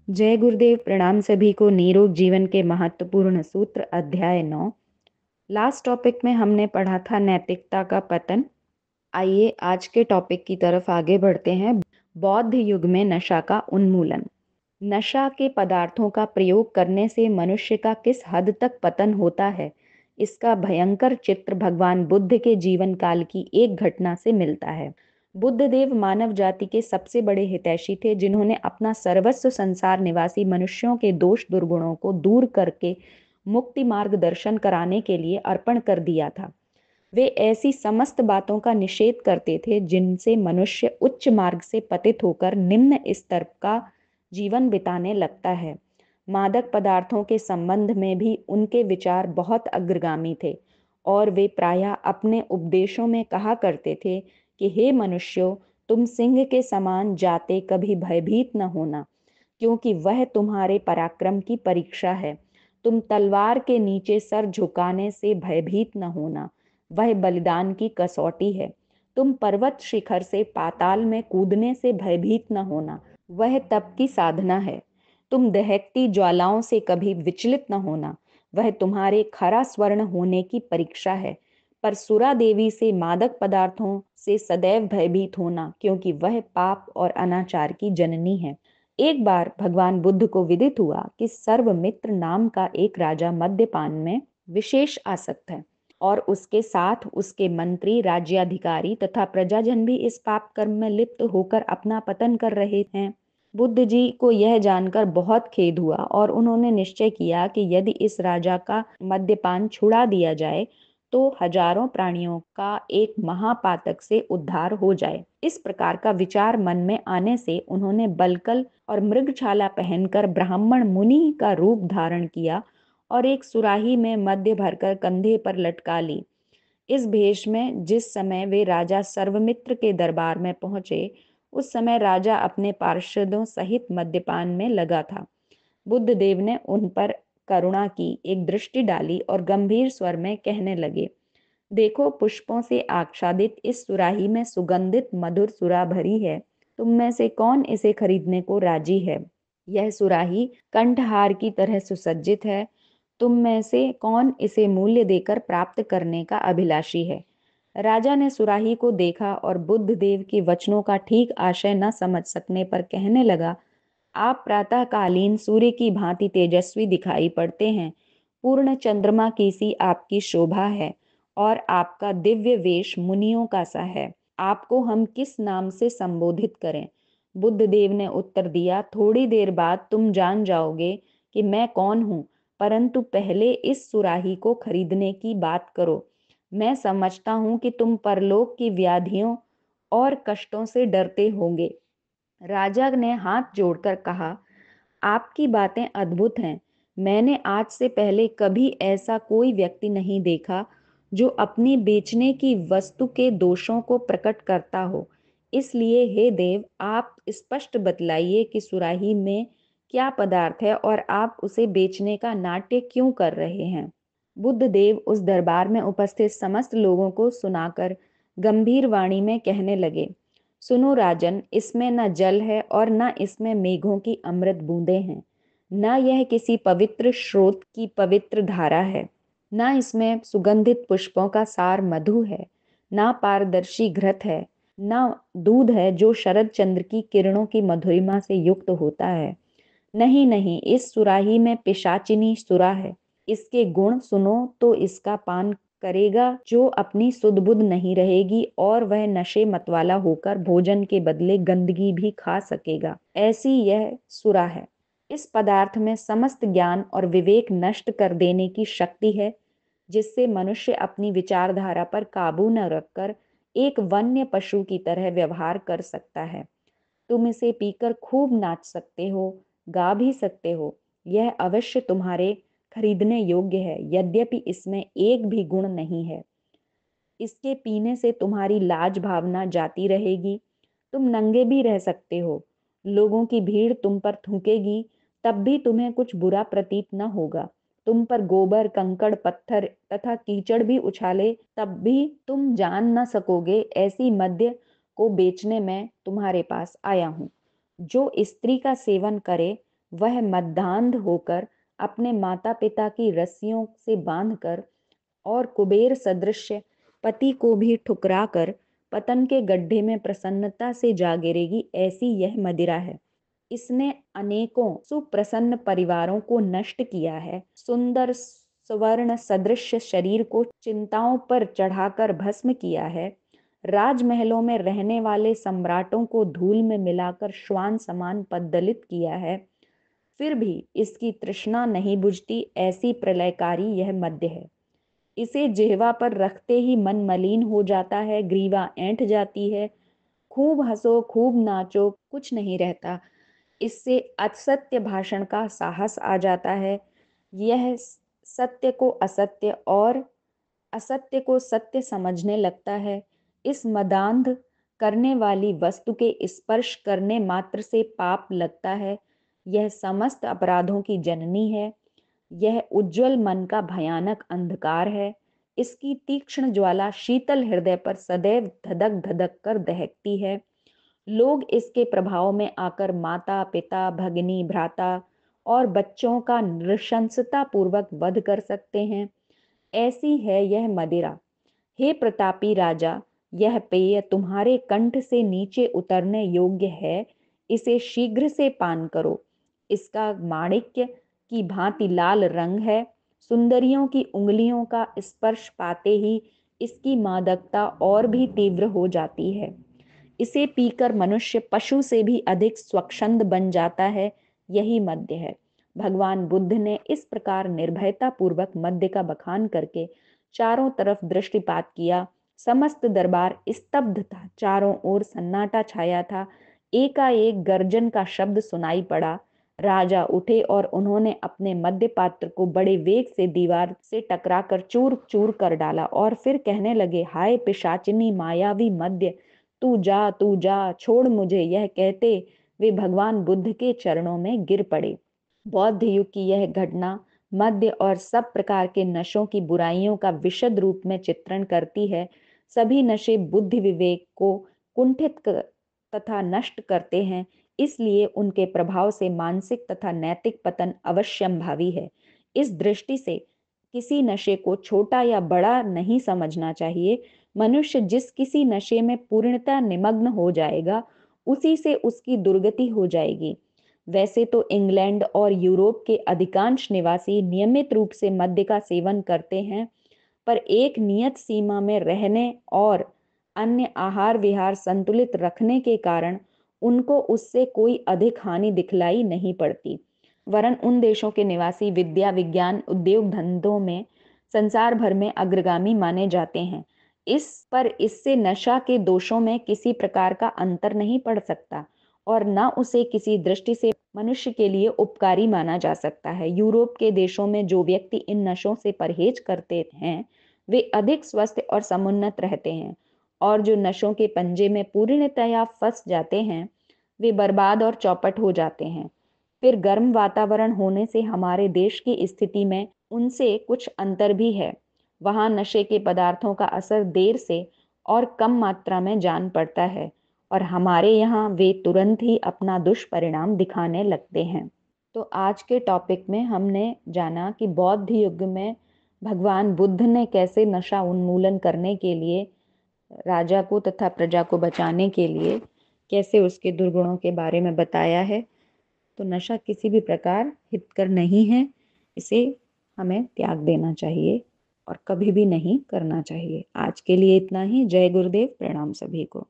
जय गुरुदेव। प्रणाम सभी को। निरोग जीवन के महत्वपूर्ण सूत्र अध्याय 9। लास्ट टॉपिक में हमने पढ़ा था नैतिकता का पतन। आइए आज के टॉपिक की तरफ आगे बढ़ते हैं। बौद्ध युग में नशा का उन्मूलन। नशा के पदार्थों का प्रयोग करने से मनुष्य का किस हद तक पतन होता है, इसका भयंकर चित्र भगवान बुद्ध के जीवन काल की एक घटना से मिलता है। बुद्ध देव मानव जाति के सबसे बड़े हितैषी थे, जिन्होंने अपना सर्वस्व संसार निवासी मनुष्यों के दोष दुर्गुणों को दूर करके मुक्ति मार्ग दर्शन कराने के लिए अर्पण कर दिया था। वे ऐसी समस्त बातों का निषेध करते थे जिनसे मनुष्य उच्च मार्ग से पतित होकर निम्न स्तर का जीवन बिताने लगता है। मादक पदार्थों के संबंध में भी उनके विचार बहुत अग्रगामी थे और वे प्रायः अपने उपदेशों में कहा करते थे कि हे मनुष्यों, तुम सिंह के समान जाते कभी भयभीत न होना, क्योंकि वह तुम्हारे पराक्रम की परीक्षा है। तुम तलवार के नीचे सर झुकाने से भयभीत न होना, वह बलिदान की कसौटी है। तुम पर्वत शिखर से पाताल में कूदने से भयभीत न होना, वह तप की साधना है। तुम दहकती ज्वालाओं से कभी विचलित न होना, वह तुम्हारे खरा स्वर्ण होने की परीक्षा है। पर सुरा देवी से मादक पदार्थों से सदैव भयभीत होना, क्योंकि वह पाप और अनाचार की जननी है। एक बार भगवान बुद्ध को विदित हुआ कि सर्वमित्र नाम का एक राजा मद्यपान में विशेष आसक्त है और उसके साथ उसके मंत्री, राज्याधिकारी तथा प्रजाजन भी इस पाप कर्म में लिप्त होकर अपना पतन कर रहे हैं। बुद्ध जी को यह जानकर बहुत खेद हुआ और उन्होंने निश्चय किया कि यदि इस राजा का मद्यपान छुड़ा दिया जाए तो हजारों प्राणियों का एक महापातक से उद्धार हो जाए। इस प्रकार का विचार मन में आने से उन्होंने बलकल और मृगछाला पहनकर ब्राह्मण मुनि का रूप धारण किया और एक सुराही में मद्य भरकर कंधे पर लटका ली। इस भेष में जिस समय वे राजा सर्वमित्र के दरबार में पहुंचे, उस समय राजा अपने पार्षदों सहित मद्यपान में लगा था। बुद्ध देव ने उन पर करुणा की एक दृष्टि डाली और गंभीर स्वर में कहने लगे, देखो, पुष्पों से आच्छादित इस सुराही में सुगंधित मधुर सुरा भरी है। तुम में से कौन इसे खरीदने को राजी है? यह सुराही कंठहार की तरह सुसज्जित है। तुम में से कौन इसे मूल्य देकर प्राप्त करने का अभिलाषी है? राजा ने सुराही को देखा और बुद्ध देव के वचनों का ठीक आशय न समझ सकने पर कहने लगा, आप प्रातःकालीन सूर्य की भांति तेजस्वी दिखाई पड़ते हैं। पूर्ण चंद्रमा की सी आपकी शोभा है और आपका दिव्य वेश मुनियों का सा है। आपको हम किस नाम से संबोधित करें? बुद्ध देव ने उत्तर दिया, थोड़ी देर बाद तुम जान जाओगे कि मैं कौन हूँ, परंतु पहले इस सुराही को खरीदने की बात करो। मैं समझता हूँ कि तुम परलोक की व्याधियों और कष्टों से डरते होंगे। राजा ने हाथ जोड़कर कहा, आपकी बातें अद्भुत हैं। मैंने आज से पहले कभी ऐसा कोई व्यक्ति नहीं देखा जो अपनी बेचने की वस्तु के दोषों को प्रकट करता हो। इसलिए हे देव, आप स्पष्ट बतलाइए कि सुराही में क्या पदार्थ है और आप उसे बेचने का नाट्य क्यों कर रहे हैं। बुद्ध देव उस दरबार में उपस्थित समस्त लोगों को सुनाकर गंभीर वाणी में कहने लगे, सुनो राजन, इसमें न जल है और न इसमें मेघों की अमृत बूंदें हैं, न यह किसी पवित्र स्रोत की पवित्र धारा है, न इसमें सुगंधित पुष्पों का सार मधु है, न पारदर्शी घृत है, न दूध है जो शरद चंद्र की किरणों की मधुरिमा से युक्त होता है। नहीं नहीं, इस सुराही में पिशाचिनी सुरा है। इसके गुण सुनो तो इसका पान करेगा जो अपनी सुध बुध नहीं रहेगी और वह नशे मतवाला होकर भोजन के बदले गंदगी भी खा सकेगा। ऐसी यह सुरा है। इस पदार्थ में समस्त ज्ञान और विवेक नष्ट कर देने की शक्ति है, जिससे मनुष्य अपनी विचारधारा पर काबू न रखकर एक वन्य पशु की तरह व्यवहार कर सकता है। तुम इसे पीकर खूब नाच सकते हो, गा भी सकते हो। यह अवश्य तुम्हारे खरीदने योग्य है, यद्यपि इसमें एक भी गुण नहीं है। इसके पीने से तुम्हारी लाज भावना जाती रहेगी। तुम नंगे भी रह सकते हो। लोगों की भीड़ तुम पर थूकेगी, तब भी तुम्हें कुछ बुरा प्रतीत न होगा। तुम पर गोबर, कंकड़, पत्थर तथा कीचड़ भी उछाले, तब भी तुम जान न सकोगे ऐसी मद्य को बेचने में तुम्हारे पास आया हूँ। जो स्त्री का सेवन करे वह मद्दांध होकर अपने माता पिता की रस्सियों से बांधकर और कुबेर सदृश पति को भी ठुकरा कर पतन के गड्ढे में प्रसन्नता से जा गिरेगी, ऐसी यह मदिरा है। इसने अनेकों सुप्रसन्न परिवारों को नष्ट किया है। सुंदर स्वर्ण सदृश शरीर को चिंताओं पर चढ़ाकर भस्म किया है। राजमहलों में रहने वाले सम्राटों को धूल में मिलाकर श्वान समान पद्दलित किया है। फिर भी इसकी तृष्णा नहीं बुझती, ऐसी प्रलयकारी यह मद्य है। इसे जिह्वा पर रखते ही मन मलिन हो जाता है, ग्रीवा ऐंठ जाती है। खूब हंसो खूब नाचो, कुछ नहीं रहता। इससे असत्य भाषण का साहस आ जाता है। यह सत्य को असत्य और असत्य को सत्य समझने लगता है। इस मदांध करने वाली वस्तु के स्पर्श करने मात्र से पाप लगता है। यह समस्त अपराधों की जननी है। यह उज्जवल मन का भयानक अंधकार है। इसकी तीक्ष्ण ज्वाला शीतल हृदय पर सदैव धधक धधक कर दहकती है। लोग इसके प्रभाव में आकर माता पिता भगिनी भ्राता और बच्चों का नृशंसता पूर्वक वध कर सकते हैं। ऐसी है यह मदिरा। हे प्रतापी राजा, यह पेय तुम्हारे कंठ से नीचे उतरने योग्य है। इसे शीघ्र से पान करो। इसका माणिक्य की भांति लाल रंग है। सुंदरियों की उंगलियों का स्पर्श पाते ही इसकी मादकता और भी तीव्र हो जाती है। इसे पीकर मनुष्य पशु से भी अधिक स्वच्छंद बन जाता है। यही मद्य है। भगवान बुद्ध ने इस प्रकार निर्भयता पूर्वक मद्य का बखान करके चारों तरफ दृष्टिपात किया। समस्त दरबार स्तब्ध था। चारों ओर सन्नाटा छाया था। एकाएक गर्जन का शब्द सुनाई पड़ा। राजा उठे और उन्होंने अपने मद्य पात्र को बड़े वेग से दीवार से टकराकर चूर चूर कर डाला और फिर कहने लगे, हाय पिशाचिनी मायावी मद्य, तू जा, छोड़ मुझे। यह कहते वे भगवान बुद्ध के चरणों में गिर पड़े। बौद्ध युग की यह घटना मद्य और सब प्रकार के नशों की बुराइयों का विशद रूप में चित्रण करती है। सभी नशे बुद्धि विवेक को कुंठित तथा नष्ट करते हैं, इसलिए उनके प्रभाव से मानसिक तथा नैतिक पतन अवश्यंभावी है। इस दृष्टि से किसी नशे को छोटा या बड़ा नहीं समझना चाहिए। मनुष्य जिस किसी नशे में पूर्णतः निमग्न हो जाएगा, उसी से उसकी दुर्गति हो जाएगी। वैसे तो इंग्लैंड और यूरोप के अधिकांश निवासी नियमित रूप से मद्य का सेवन करते हैं, पर एक नियत सीमा में रहने और अन्य आहार विहार संतुलित रखने के कारण उनको उससे कोई अधिक हानि दिखलाई नहीं पड़ती। वरन उन देशों के निवासी विद्या विज्ञान उद्योग धंधों में संसार भर में अग्रगामी माने जाते हैं। इस पर इससे नशा के दोषों में किसी प्रकार का अंतर नहीं पड़ सकता और न उसे किसी दृष्टि से मनुष्य के लिए उपकारी माना जा सकता है। यूरोप के देशों में जो व्यक्ति इन नशों से परहेज करते हैं, वे अधिक स्वस्थ और समुन्नत रहते हैं, और जो नशों के पंजे में पूर्णतया फंस जाते हैं, वे बर्बाद और चौपट हो जाते हैं। फिर गर्म वातावरण होने से हमारे देश की स्थिति में उनसे कुछ अंतर भी है। वहाँ नशे के पदार्थों का असर देर से और कम मात्रा में जान पड़ता है, और हमारे यहाँ वे तुरंत ही अपना दुष्परिणाम दिखाने लगते हैं। तो आज के टॉपिक में हमने जाना कि बौद्ध युग में भगवान बुद्ध ने कैसे नशा उन्मूलन करने के लिए राजा को तथा प्रजा को बचाने के लिए कैसे उसके दुर्गुणों के बारे में बताया है। तो नशा किसी भी प्रकार हितकर नहीं है, इसे हमें त्याग देना चाहिए और कभी भी नहीं करना चाहिए। आज के लिए इतना ही। जय गुरुदेव, प्रणाम सभी को।